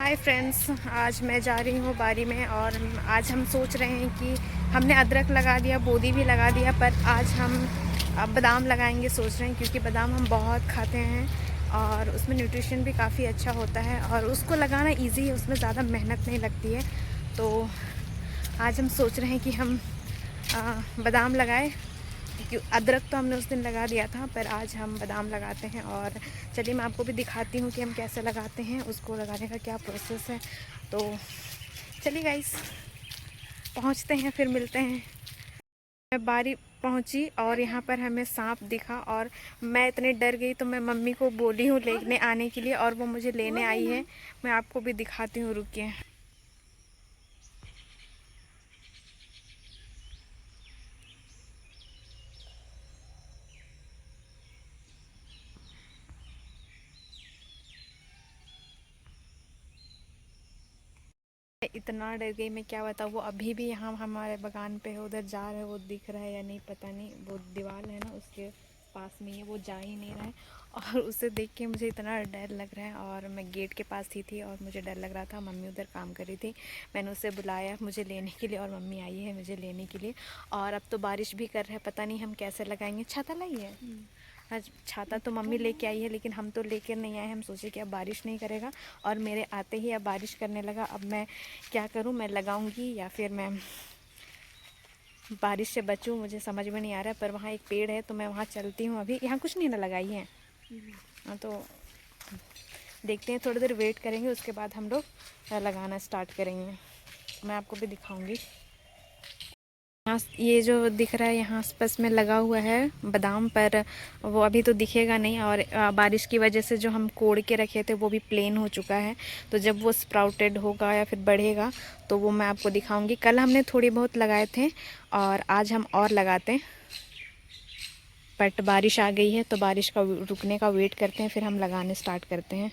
Hi friends, आज मैं जा रही हूँ बारी में और आज हम सोच रहे हैं कि हमने अदरक लगा दिया, बोदी भी लगा दिया, पर आज हम बादाम लगाएंगे सोच रहे हैं, क्योंकि बादाम हम बहुत खाते हैं और उसमें न्यूट्रिशन भी काफ़ी अच्छा होता है और उसको लगाना इजी है, उसमें ज़्यादा मेहनत नहीं लगती है। तो आज हम सोच रहे हैं कि हम बादाम लगाएं, क्योंकि अदरक तो हमने उस दिन लगा दिया था, पर आज हम बादाम लगाते हैं। और चलिए मैं आपको भी दिखाती हूँ कि हम कैसे लगाते हैं, उसको लगाने का क्या प्रोसेस है। तो चलिए गाइस, पहुँचते हैं, फिर मिलते हैं। मैं बारी पहुँची और यहाँ पर हमें सांप दिखा और मैं इतनी डर गई, तो मैं मम्मी को बोली हूँ लेने आने के लिए और वो मुझे लेने आई है। मैं आपको भी दिखाती हूँ, रुकिए। इतना डर गई, मैं क्या बताऊँ। वो अभी भी यहाँ हमारे बगान पे है, उधर जा रहा है, वो दिख रहा है या नहीं पता नहीं। वो दीवार है ना, उसके पास में है, वो जा ही नहीं रहा है और उसे देख के मुझे इतना डर लग रहा है। और मैं गेट के पास ही थी और मुझे डर लग रहा था। मम्मी उधर काम कर रही थी, मैंने उसे बुलाया मुझे लेने के लिए और मम्मी आई है मुझे लेने के लिए। और अब तो बारिश भी कर रहा है, पता नहीं हम कैसे लगाएंगे। छाता लाई है आज? छाता तो मम्मी लेके आई है, लेकिन हम तो लेकर नहीं आए। हम सोचे कि अब बारिश नहीं करेगा और मेरे आते ही अब बारिश करने लगा। अब मैं क्या करूं, मैं लगाऊंगी या फिर मैं बारिश से बचूं, मुझे समझ में नहीं आ रहा है। पर वहाँ एक पेड़ है तो मैं वहाँ चलती हूँ। अभी यहाँ कुछ नहीं ना लगाई है। हाँ, तो देखते हैं, थोड़ी देर वेट करेंगे, उसके बाद हम लोग लगाना स्टार्ट करेंगे। मैं आपको भी दिखाऊंगी। यहाँ ये जो दिख रहा है यहाँ आसपास में लगा हुआ है बादाम, पर वो अभी तो दिखेगा नहीं। और बारिश की वजह से जो हम कोड़ के रखे थे वो भी प्लेन हो चुका है। तो जब वो स्प्राउटेड होगा या फिर बढ़ेगा तो वो मैं आपको दिखाऊंगी। कल हमने थोड़ी बहुत लगाए थे और आज हम और लगाते हैं, बट बारिश आ गई है तो बारिश का रुकने का वेट करते हैं, फिर हम लगाने स्टार्ट करते हैं।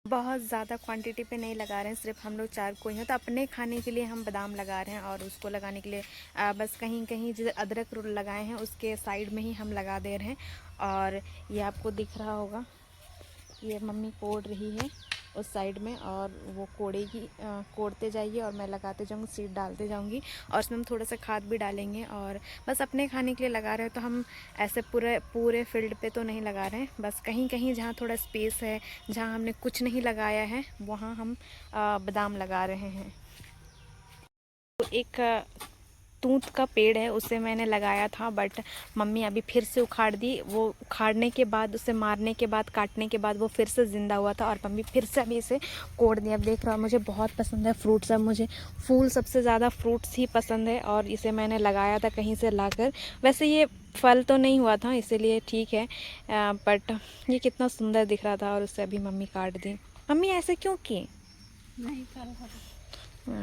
बहुत ज़्यादा क्वांटिटी पे नहीं लगा रहे हैं, सिर्फ हम लोग 4 को ही हैं। तो अपने खाने के लिए हम बादाम लगा रहे हैं और उसको लगाने के लिए बस कहीं कहीं जैसे अदरक लगाए हैं उसके साइड में ही हम लगा दे रहे हैं। और ये आपको दिख रहा होगा, ये मम्मी कोड़ रही है उस साइड में और वो कोड़ेगी, कोड़ते जाइए और मैं लगाते जाऊँगी, सीड डालते जाऊँगी। और उसमें हम थोड़ा सा खाद भी डालेंगे और बस अपने खाने के लिए लगा रहे हैं। तो हम ऐसे पूरे पूरे फील्ड पे तो नहीं लगा रहे हैं, बस कहीं कहीं जहाँ थोड़ा स्पेस है, जहाँ हमने कुछ नहीं लगाया है, वहाँ हम बादाम लगा रहे हैं। तो एक तूत का पेड़ है, उसे मैंने लगाया था, बट मम्मी अभी फिर से उखाड़ दी। वो उखाड़ने के बाद, उसे मारने के बाद, काटने के बाद वो फिर से ज़िंदा हुआ था और मम्मी फिर से अभी इसे कोड़ दिया। अब देख रहा हूँ, मुझे बहुत पसंद है फ्रूट्स। अब मुझे फूल सबसे ज़्यादा फ्रूट्स ही पसंद है और इसे मैंने लगाया था कहीं से लाकर। वैसे ये फल तो नहीं हुआ था, इसीलिए ठीक है, बट ये कितना सुंदर दिख रहा था और उसे अभी मम्मी काट दी। मम्मी ऐसे क्यों किए? नहीं फल हो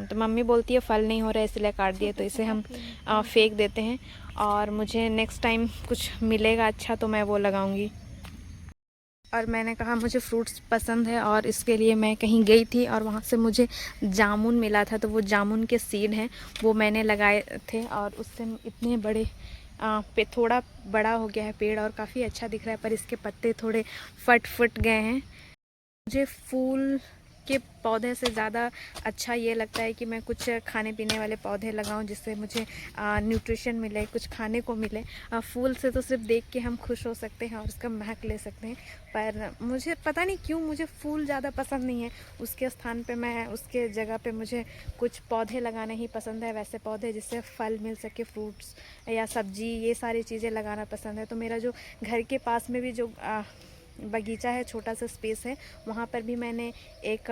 तो मम्मी बोलती है फल नहीं हो रहा है इसलिए काट दिए, तो इसे हम फेंक देते हैं। और मुझे नेक्स्ट टाइम कुछ मिलेगा अच्छा तो मैं वो लगाऊंगी। और मैंने कहा मुझे फ्रूट्स पसंद है और इसके लिए मैं कहीं गई थी और वहाँ से मुझे जामुन मिला था। तो वो जामुन के सीड हैं, वो मैंने लगाए थे और उससे इतने बड़े पे थोड़ा बड़ा हो गया है पेड़ और काफ़ी अच्छा दिख रहा है, पर इसके पत्ते थोड़े फट गए हैं। मुझे फूल के पौधे से ज़्यादा अच्छा ये लगता है कि मैं कुछ खाने पीने वाले पौधे लगाऊं, जिससे मुझे न्यूट्रिशन मिले, कुछ खाने को मिले। फूल से तो सिर्फ देख के हम खुश हो सकते हैं और उसका महक ले सकते हैं, पर मुझे पता नहीं क्यों मुझे फूल ज़्यादा पसंद नहीं है। उसके स्थान पे मैं, उसके जगह पे मुझे कुछ पौधे लगाना ही पसंद है, वैसे पौधे जिससे फल मिल सके, फ्रूट्स या सब्जी, ये सारी चीज़ें लगाना पसंद है। तो मेरा जो घर के पास में भी जो बगीचा है, छोटा सा स्पेस है, वहाँ पर भी मैंने एक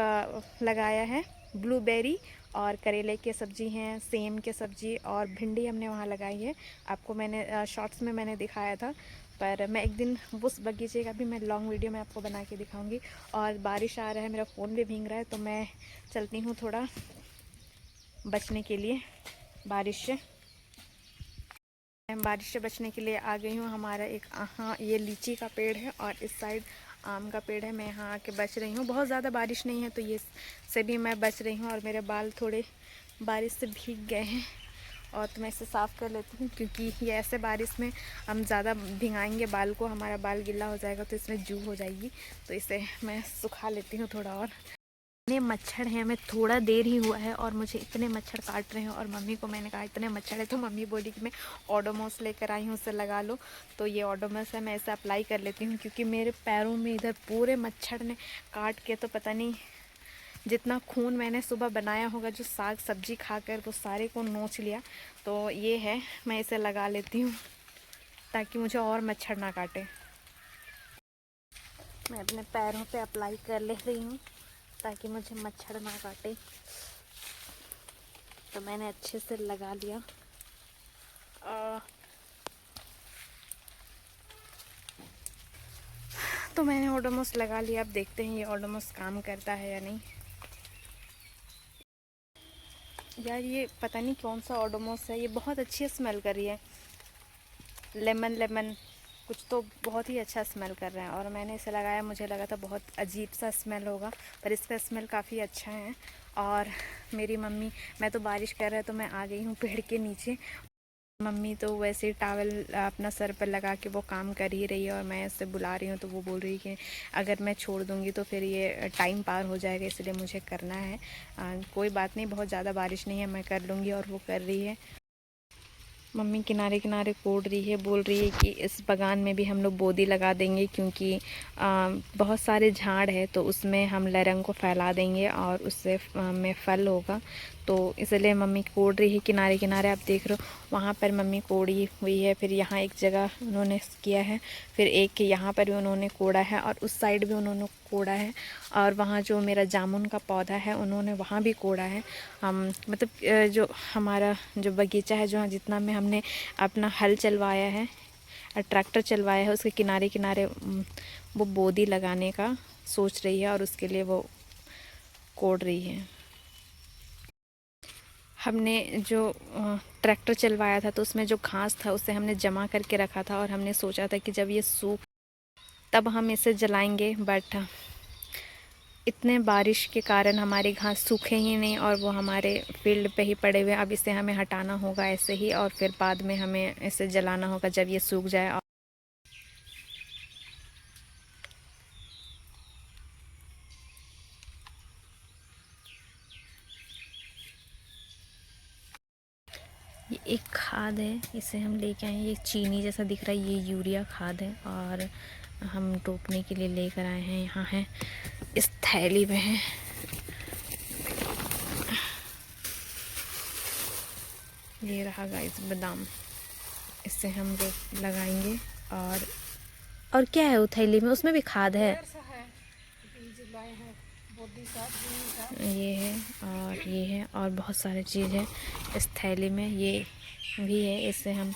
लगाया है ब्लूबेरी और करेले के सब्जी हैं, सेम के सब्जी और भिंडी हमने वहाँ लगाई है। आपको मैंने शॉर्ट्स में मैंने दिखाया था, पर मैं एक दिन उस बगीचे का भी मैं लॉन्ग वीडियो में आपको बना के दिखाऊंगी। और बारिश आ रहा है, मेरा फ़ोन भी भीग रहा है, तो मैं चलती हूँ थोड़ा बचने के लिए बारिश से। मैं बारिश से बचने के लिए आ गई हूँ। हमारा एक हाँ, ये लीची का पेड़ है और इस साइड आम का पेड़ है। मैं यहाँ आके बच रही हूँ, बहुत ज़्यादा बारिश नहीं है तो ये से भी मैं बच रही हूँ। और मेरे बाल थोड़े बारिश से भीग गए हैं और तो मैं इसे साफ़ कर लेती हूँ, क्योंकि ये ऐसे बारिश में हम ज़्यादा भिगाएंगे बाल को, हमारा बाल गीला हो जाएगा तो इसमें जू हो जाएगी। तो इसे मैं सुखा लेती हूँ थोड़ा और। इतने मच्छर हैं, हमें थोड़ा देर ही हुआ है और मुझे इतने मच्छर काट रहे हैं। और मम्मी को मैंने कहा इतने मच्छर है, तो मम्मी बोली कि मैं ओडोमॉस लेकर आई हूँ, उससे लगा लो। तो ये ओडोमॉस है, मैं इसे अप्लाई कर लेती हूँ क्योंकि मेरे पैरों में इधर पूरे मच्छर ने काट के तो पता नहीं जितना खून मैंने सुबह बनाया होगा जो साग सब्जी खाकर, वो सारे को नोच लिया। तो ये है, मैं इसे लगा लेती हूँ ताकि मुझे और मच्छर ना काटे। मैं अपने पैरों पे अप्लाई कर ले रही हूँ ताकि मुझे मच्छर ना काटे। तो मैंने अच्छे से लगा लिया। तो मैंने ओडोमॉस लगा लिया। अब देखते हैं ये ओडोमॉस काम करता है या नहीं। यार ये पता नहीं कौन सा ओडोमॉस है, ये बहुत अच्छी स्मेल कर रही है, लेमन लेमन कुछ तो बहुत ही अच्छा स्मेल कर रहा है। और मैंने इसे लगाया, मुझे लगा था बहुत अजीब सा स्मेल होगा, पर इसका स्मेल काफ़ी अच्छा है। और मेरी मम्मी, मैं तो बारिश कर रहा है तो मैं आ गई हूँ पेड़ के नीचे। मम्मी तो वैसे ही टॉवल अपना सर पर लगा के वो काम कर ही रही है और मैं उससे बुला रही हूँ। तो वो बोल रही है कि अगर मैं छोड़ दूँगी तो फिर ये टाइम पार हो जाएगा, इसलिए मुझे करना है। कोई बात नहीं, बहुत ज़्यादा बारिश नहीं है, मैं कर लूँगी। और वो कर रही है। मम्मी किनारे किनारे कोड़ रही है, बोल रही है कि इस बागान में भी हम लोग बोदी लगा देंगे क्योंकि बहुत सारे झाड़ है, तो उसमें हम लरंग को फैला देंगे और उससे में फल होगा। तो इसलिए मम्मी कोड़ रही है किनारे किनारे। आप देख रहे हो वहाँ पर मम्मी कोड़ी हुई है, फिर यहाँ एक जगह उन्होंने किया है, फिर एक यहाँ पर भी उन्होंने कोड़ा है और उस साइड भी उन्होंने कोड़ा है। और वहाँ जो मेरा जामुन का पौधा है उन्होंने वहाँ भी कोड़ा है। हम मतलब जो हमारा जो बगीचा है, जो जितना में हमने अपना हल चलवाया है और ट्रैक्टर चलवाया है, उसके किनारे किनारे वो बोदी लगाने का सोच रही है और उसके लिए वो कोड़ रही है। हमने जो ट्रैक्टर चलवाया था तो उसमें जो घास था उसे हमने जमा करके रखा था और हमने सोचा था कि जब ये सूख तब हम इसे जलाएंगे, बट इतने बारिश के कारण हमारे घास सूखे ही नहीं और वो हमारे फील्ड पे ही पड़े हुए। अब इसे हमें हटाना होगा ऐसे ही और फिर बाद में हमें इसे जलाना होगा जब ये सूख जाए। ये एक खाद है, इसे हम लेके आए हैं। ये चीनी जैसा दिख रहा है, ये यूरिया खाद है और हम टोपने के लिए लेकर आए हैं। यहाँ है, इस थैली में है। ये रहा गाइस बादाम, इससे हम लोग लगाएंगे। और क्या है वो थैली में, उसमें भी खाद है। ये है और ये है और बहुत सारी चीज़ है इस थैली में। ये भी है, इससे हम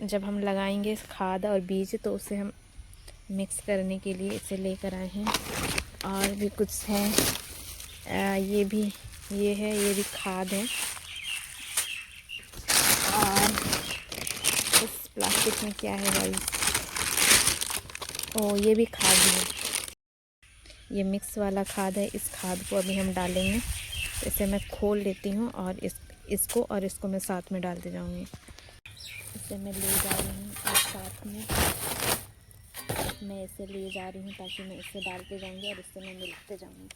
जब हम लगाएंगे इस खाद और बीज तो उसे हम मिक्स करने के लिए इसे लेकर आए हैं। और भी कुछ है, ये भी, ये है, ये भी खाद है। और इस प्लास्टिक में क्या है गाइस, ओ ये भी खाद है, ये मिक्स वाला खाद है। इस खाद को अभी हम डालेंगे। इसे मैं खोल लेती हूँ और इसको और इसको मैं साथ में डालते जाऊँगी। इसे मैं ले जा रही हूँ और साथ में मैं इसे ले जा रही हूँ ताकि मैं इसे डालते जाऊँगी और इससे मैं मिलाते जाऊँगी।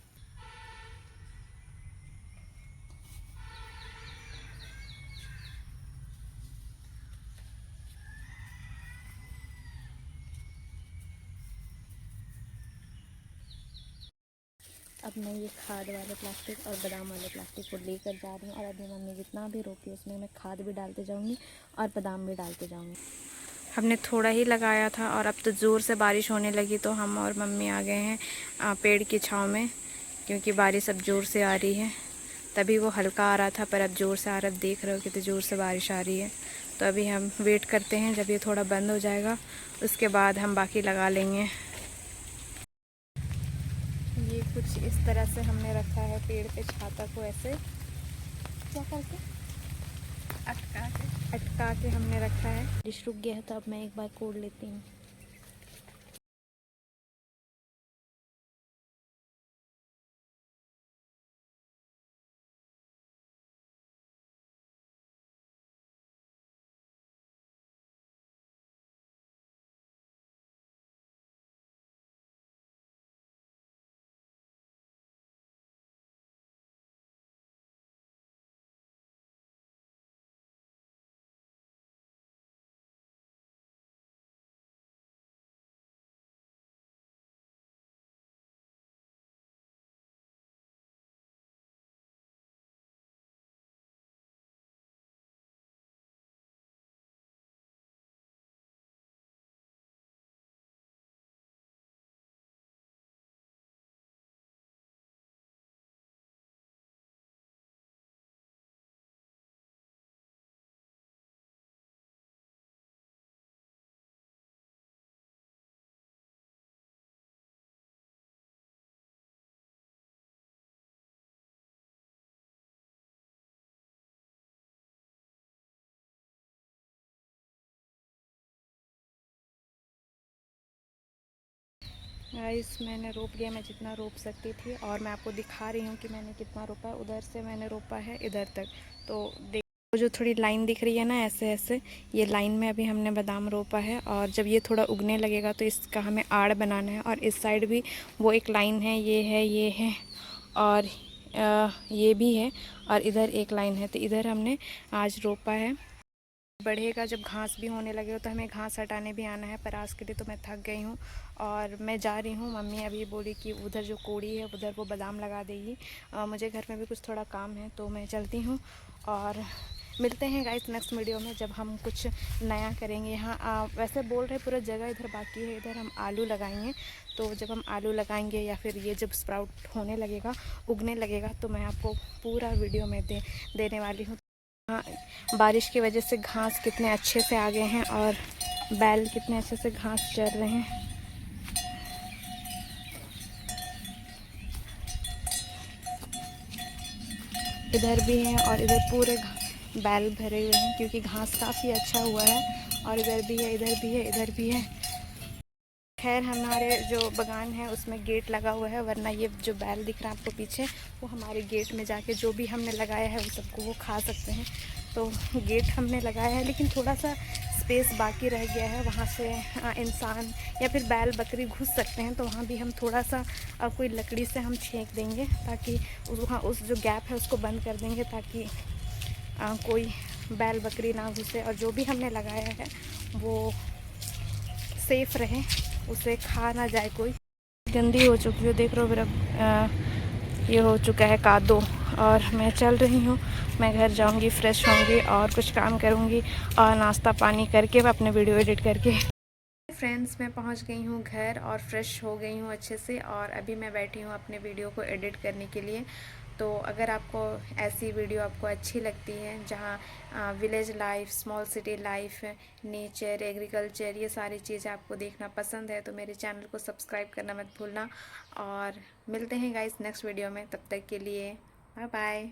अब मैं ये खाद वाले प्लास्टिक और बादाम वाले प्लास्टिक को लेकर जा रही हूँ और अभी मम्मी जितना भी रोकी उसमें मैं खाद भी डालते जाऊँगी और बादाम भी डालते जाऊँगी। हमने थोड़ा ही लगाया था और अब तो ज़ोर से बारिश होने लगी, तो हम और मम्मी आ गए हैं पेड़ की छाँव में क्योंकि बारिश अब ज़ोर से आ रही है। तभी वो हल्का आ रहा था पर अब ज़ोर से आ रहा है। देख रहे हो कितनी ज़ोर से बारिश आ रही है। तो अभी हम वेट करते हैं जब ये थोड़ा बंद हो जाएगा, उसके बाद हम बाकी लगा लेंगे। ये कुछ इस तरह से हमने रखा है पेड़ पे छाता को, ऐसे क्या करके अटका के हमने रखा है। बारिश रुक गया है तो अब मैं एक बार कोड़ लेती हूँ। गाइस मैंने रोप लिया, मैं जितना रोप सकती थी, और मैं आपको दिखा रही हूँ कि मैंने कितना रोपा। उधर से मैंने रोपा है इधर तक। तो देखो जो थोड़ी लाइन दिख रही है ना, ऐसे ऐसे, ये लाइन में अभी हमने बादाम रोपा है। और जब ये थोड़ा उगने लगेगा तो इसका हमें आड़ बनाना है। और इस साइड भी वो एक लाइन है, ये है और ये भी है, और इधर एक लाइन है। तो इधर हमने आज रोपा है। बढ़ेगा, जब घास भी होने लगे तो हमें घास हटाने भी आना है, पर आज के लिए तो मैं थक गई हूँ और मैं जा रही हूँ। मम्मी अभी बोली कि उधर जो कोड़ी है उधर वो बादाम लगा देगी। मुझे घर में भी कुछ थोड़ा काम है तो मैं चलती हूँ, और मिलते हैं गाइस नेक्स्ट वीडियो में जब हम कुछ नया करेंगे। यहाँ वैसे बोल रहे पूरा जगह इधर बाकी है, इधर हम आलू लगाएंगे। तो जब हम आलू लगाएंगे या फिर ये जब स्प्राउट होने लगेगा, उगने लगेगा, तो मैं आपको पूरा वीडियो में देने वाली हूँ। बारिश की वजह से घास कितने अच्छे से आ गए हैं और बैल कितने अच्छे से घास चर रहे हैं। इधर भी हैं और इधर पूरे बैल भरे हुए हैं क्योंकि घास काफ़ी अच्छा हुआ है। और इधर भी है, इधर भी है, इधर भी है। खैर हमारे जो बागान है उसमें गेट लगा हुआ है, वरना ये जो बैल दिख रहा है आपको पीछे, वो हमारे गेट में जाके जो भी हमने लगाया है वो सबको वो खा सकते हैं। तो गेट हमने लगाया है, लेकिन थोड़ा सा स्पेस बाकी रह गया है, वहाँ से इंसान या फिर बैल बकरी घुस सकते हैं। तो वहाँ भी हम थोड़ा सा कोई लकड़ी से हम छेक देंगे, ताकि वहाँ उस जो गैप है उसको बंद कर देंगे, ताकि कोई बैल बकरी ना घुसे और जो भी हमने लगाया है वो सेफ़ रहे, उसे खा ना जाए कोई। गंदी हो चुकी है, देख रहे हो मेरा ये हो चुका है कादो। और मैं चल रही हूँ, मैं घर जाऊँगी, फ्रेश होंगी और कुछ काम करूँगी और नाश्ता पानी करके मैं अपने वीडियो एडिट करके। फ्रेंड्स मैं पहुंच गई हूं घर और फ्रेश हो गई हूं अच्छे से, और अभी मैं बैठी हूं अपने वीडियो को एडिट करने के लिए। तो अगर आपको ऐसी वीडियो आपको अच्छी लगती है जहां village life, small city life, nature, agriculture, ये सारी चीज़ें आपको देखना पसंद है, तो मेरे चैनल को सब्सक्राइब करना मत भूलना। और मिलते हैं गाइस नेक्स्ट वीडियो में, तब तक के लिए बाय बाय।